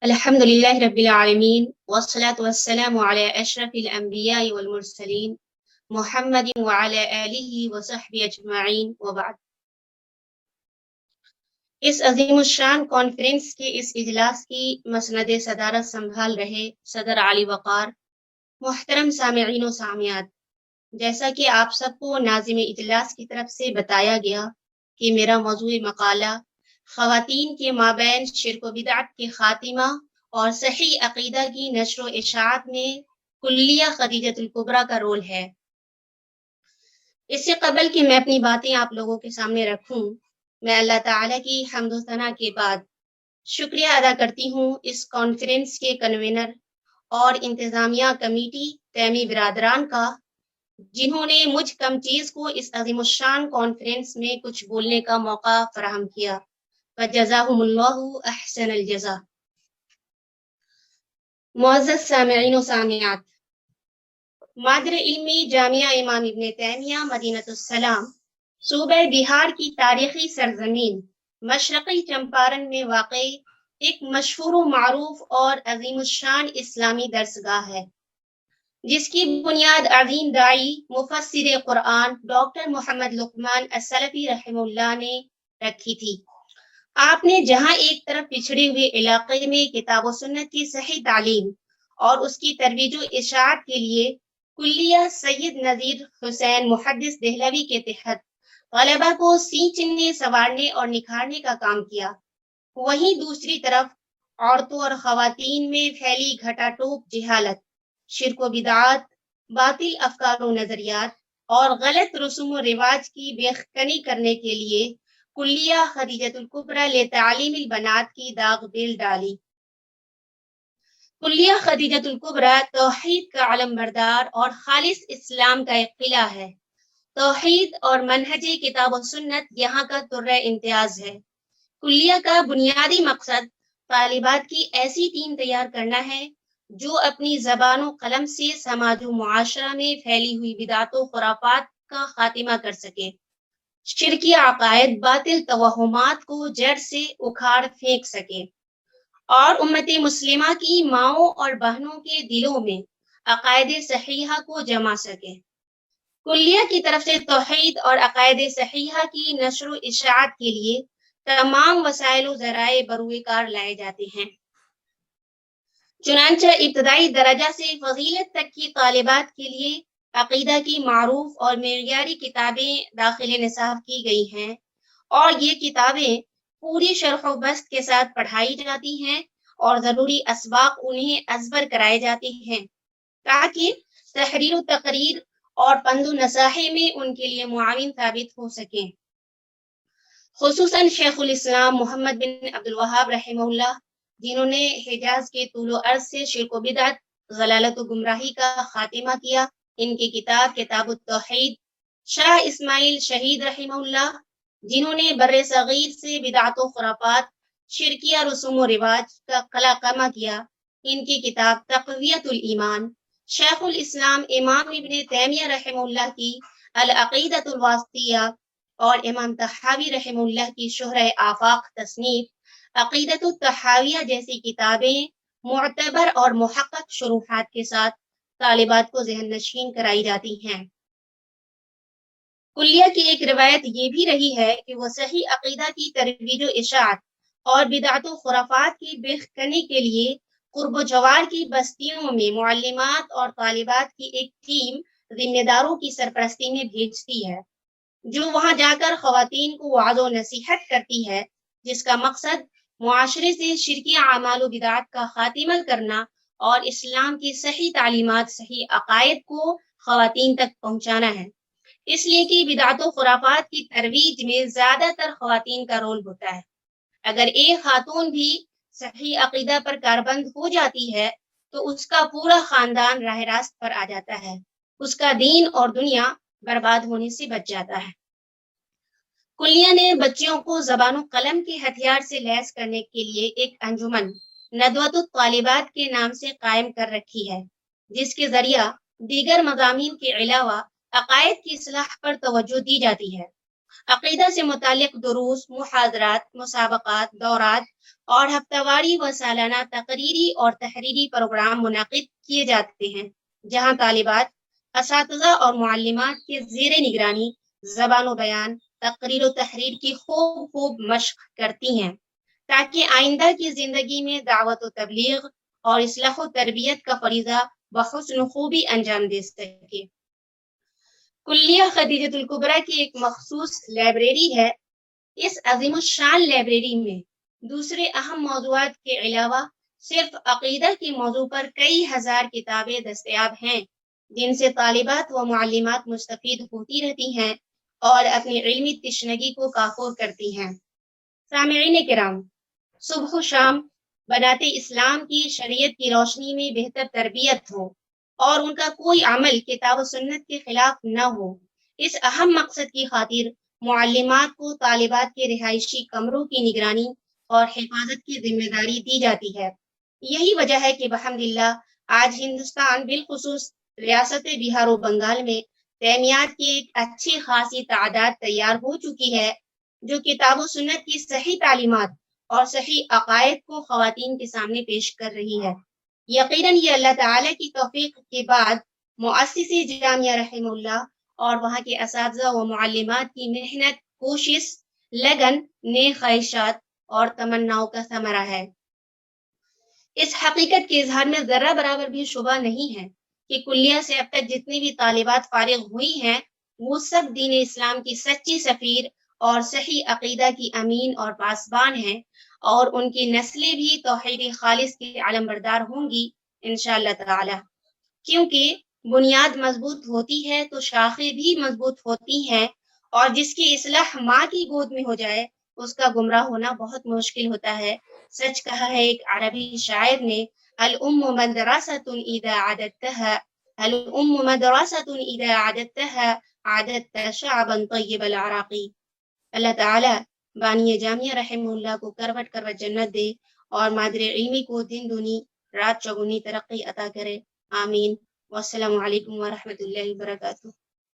الحمد لله رب العالمين والصلاة والسلام على أشرف الأنبياء والمرسلين محمد وعلى آله وصحبه أجمعين وبعد. اس عظیم الشان کانفرنس کے اس اجلاس کی مسند صدارت سنبھال رہے صدر علی وقار، محترم سامعین و سامعات، جیسا کہ آپ سب کو ناظم اجلاس کی طرف سے بتایا گیا کہ میرا موضوع مقالہ خواتین کے مابین شرک و بدعت کے خاتمہ اور صحیح عقیدہ کی نشر و اشاعت میں کلیہ خدیجۃ الکبریٰ کا رول ہے۔ اس سے قبل کہ میں اپنی باتیں آپ لوگوں کے سامنے رکھوں، میں اللہ تعالیٰ کی حمد و ثنا کے بعد شکریہ ادا کرتی ہوں اس کانفرنس کے کنوینر اور انتظامیہ کمیٹی تیمی برادران کا، جنہوں نے مجھ کم چیز کو اس عظیم الشان کانفرنس میں کچھ بولنے کا موقع فراہم کیا۔ فجزاہم اللہ احسن الجزا۔ معزز سامعین و سامعات، مادر علمی جامعہ امام ابن تیمیہ مدینہ السلام صوبہ بہار کی تاریخی سرزمین مشرقی چمپارن میں واقع ایک مشہور و معروف اور عظیم الشان اسلامی درسگاہ ہے، جس کی بنیاد عظیم داعی مفسر قرآن ڈاکٹر محمد لقمان السلفی رحمہ اللہ نے رکھی تھی۔ آپ نے جہاں ایک طرف پچھڑے ہوئے علاقے میں کتاب و سنت کی صحیح تعلیم اور اس کی ترویج و اشاعت کے لیے کلیہ سید نذیر حسین محدث دہلوی کے تحت طلباء کو سینچنے، سنوارنے اور نکھارنے کا کام کیا، وہیں دوسری طرف عورتوں اور خواتین میں پھیلی گھٹا ٹوپ جہالت، شرک و بدعات، باطل افکار و نظریات اور غلط رسوم و رواج کی بیخکنی کرنے کے لیے کلیہ خدیجۃ الکبریٰ لتعلیم البنات کی داغ بیل ڈالی۔ کلیہ خدیجۃ الکبریٰ توحید کا علم بردار اور خالص اسلام کا ایک قلعہ ہے۔ توحید اور منہج کتاب و سنت یہاں کا درہ امتیاز ہے۔ کلیہ کا بنیادی مقصد طالبات کی ایسی ٹیم تیار کرنا ہے جو اپنی زبان و قلم سے سماج و معاشرہ میں پھیلی ہوئی بدعات و خرافات کا خاتمہ کر سکے، شرکی عقائد، باطل توہمات کو جڑ سے اکھاڑ پھینک سکے اور امت مسلمہ کی ماؤں اور بہنوں کے دلوں میں عقائد صحیحہ کو جما سکے۔ کلیہ کی طرف سے توحید اور عقائد صحیحہ کی نشر و اشاعت کے لیے تمام وسائل و ذرائع بروئے کار لائے جاتے ہیں۔ چنانچہ ابتدائی درجہ سے فضیلت تک کی طالبات کے لیے عقیدہ کی معروف اور معیاری کتابیں داخل نصاب کی گئی ہیں، اور یہ کتابیں پوری شرح و بسط کے ساتھ پڑھائی جاتی ہیں اور ضروری اسباق انہیں ازبر کرائے جاتے ہیں تاکہ تحریر و تقریر اور پند و نصاحی میں ان کے لیے معاون ثابت ہو سکیں۔ خصوصاً شیخ الاسلام محمد بن عبد الوہاب رحمہ اللہ، جنہوں نے حجاز کے طول و عرض سے شرک و بدعت، ضلالت و گمراہی کا خاتمہ کیا، ان کی کتاب کتاب التوحید۔ شاہ اسماعیل شہید رحمہ اللہ، جنہوں نے بر صغیر سے بدعت و خرافات، شرکیہ رسوم و رواج کا قلقمہ کیا، ان کی کتاب تقویت الایمان۔ شیخ الاسلام امام ابن تیمیہ رحمہ اللہ کی العقیدۃ الواسطیہ اور امام طحاوی رحمہ اللہ کی شہرہ آفاق تصنیف عقیدۃ الطحاویہ جیسی کتابیں معتبر اور محقق شروحات کے ساتھ طالبات کو ذہن نشین کرائی جاتی ہیں۔ کلیہ کی ایک روایت یہ بھی رہی ہے کہ وہ صحیح عقیدہ کی ترویج و اشاعت اور بدعت و خرافات کی بیخکنی کے لیے قرب و جوار کی بستیوں میں معلمات اور طالبات کی ایک ٹیم ذمہ داروں کی سرپرستی میں بھیجتی ہے، جو وہاں جا کر خواتین کو وعظ و نصیحت کرتی ہے، جس کا مقصد معاشرے سے شرکی اعمال و بدعات کا خاتمہ کرنا اور اسلام کی صحیح تعلیمات، صحیح عقائد کو خواتین تک پہنچانا ہے، اس لیے کہ بدعات و خرافات کی ترویج میں زیادہ تر خواتین کا رول ہوتا ہے۔ اگر ایک خاتون بھی صحیح عقیدہ پر کاربند ہو جاتی ہے تو اس کا پورا خاندان راہ راست پر آ جاتا ہے، اس کا دین اور دنیا برباد ہونے سے بچ جاتا ہے۔ کلیہ نے بچیوں کو زبان و قلم کے ہتھیار سے لیس کرنے کے لیے ایک انجمن ندوۃ الطالبات کے نام سے قائم کر رکھی ہے، جس کے ذریعہ دیگر مضامین کے علاوہ عقائد کی اصلاح پر توجہ دی جاتی ہے۔ عقیدہ سے متعلق دروس، محاضرات، مسابقات، دورات اور ہفتہ واری و سالانہ تقریری اور تحریری پروگرام منعقد کیے جاتے ہیں، جہاں طالبات اساتذہ اور معلمات کے زیر نگرانی زبان و بیان، تقریر و تحریر کی خوب مشق کرتی ہیں تاکہ آئندہ کی زندگی میں دعوت و تبلیغ اور اصلاح و تربیت کا فریضہ بحسن خوبی انجام دے سکے۔ کلیہ خدیجۃ الکبریٰ کی ایک مخصوص لائبریری ہے۔ اس عظیم الشان لائبریری میں دوسرے اہم موضوعات کے علاوہ صرف عقیدہ کے موضوع پر کئی ہزار کتابیں دستیاب ہیں، جن سے طالبات و معلمات مستفید ہوتی رہتی ہیں اور اپنی علمی تشنگی کو کافور کرتی ہیں۔ سامعین کرام، صبح و شام بنات اسلام کی شریعت کی روشنی میں بہتر تربیت ہو اور ان کا کوئی عمل کتاب و سنت کے خلاف نہ ہو، اس اہم مقصد کی خاطر معلمات کو طالبات کے رہائشی کمروں کی نگرانی اور حفاظت کی ذمہ داری دی جاتی ہے۔ یہی وجہ ہے کہ بحمداللہ آج ہندوستان، بالخصوص ریاست بہار و بنگال میں تعمیات کی ایک اچھی خاصی تعداد تیار ہو چکی ہے، جو کتاب و سنت کی صحیح تعلیمات اور صحیح عقائد کو خواتین کے سامنے پیش کر رہی ہے۔ یقیناً یہ اللہ تعالیٰ کی توفیق کے بعد مؤسس جامعہ رحمہ اللہ اور وہاں کے اساتذہ و معلمات کی محنت، کوشش، لگن، نیک خواہشات اور تمناؤں کا ثمرہ ہے۔ اس حقیقت کے اظہار میں ذرہ برابر بھی شبہ نہیں ہے کہ کلیہ سے اب تک جتنی بھی طالبات فارغ ہوئی ہیں، وہ سب دین اسلام کی سچی سفیر اور صحیح عقیدہ کی امین اور پاسبان ہیں، اور ان کی نسلیں بھی توحید خالص کی علم بردار ہوں گی انشاءاللہ تعالی۔ کیونکہ بنیاد مضبوط ہوتی ہے تو شاخیں بھی مضبوط ہوتی ہیں، اور جس کی اصلاح ماں کی گود میں ہو جائے اس کا گمراہ ہونا بہت مشکل ہوتا ہے۔ سچ کہا ہے ایک عربی شاعر نے، الام مدرسۃ اذا عددتها، الام مدرسۃ اذا عددتها عددت شعبا طیب العراقی۔ اللہ تعالی بانی جامعہ رحمہ اللہ کو کروٹ کروٹ جنت دے اور مادر علمی کو دن دنی رات چوگنی ترقی عطا کرے، آمین۔ والسلام علیکم ورحمۃ اللہ وبرکاتہ۔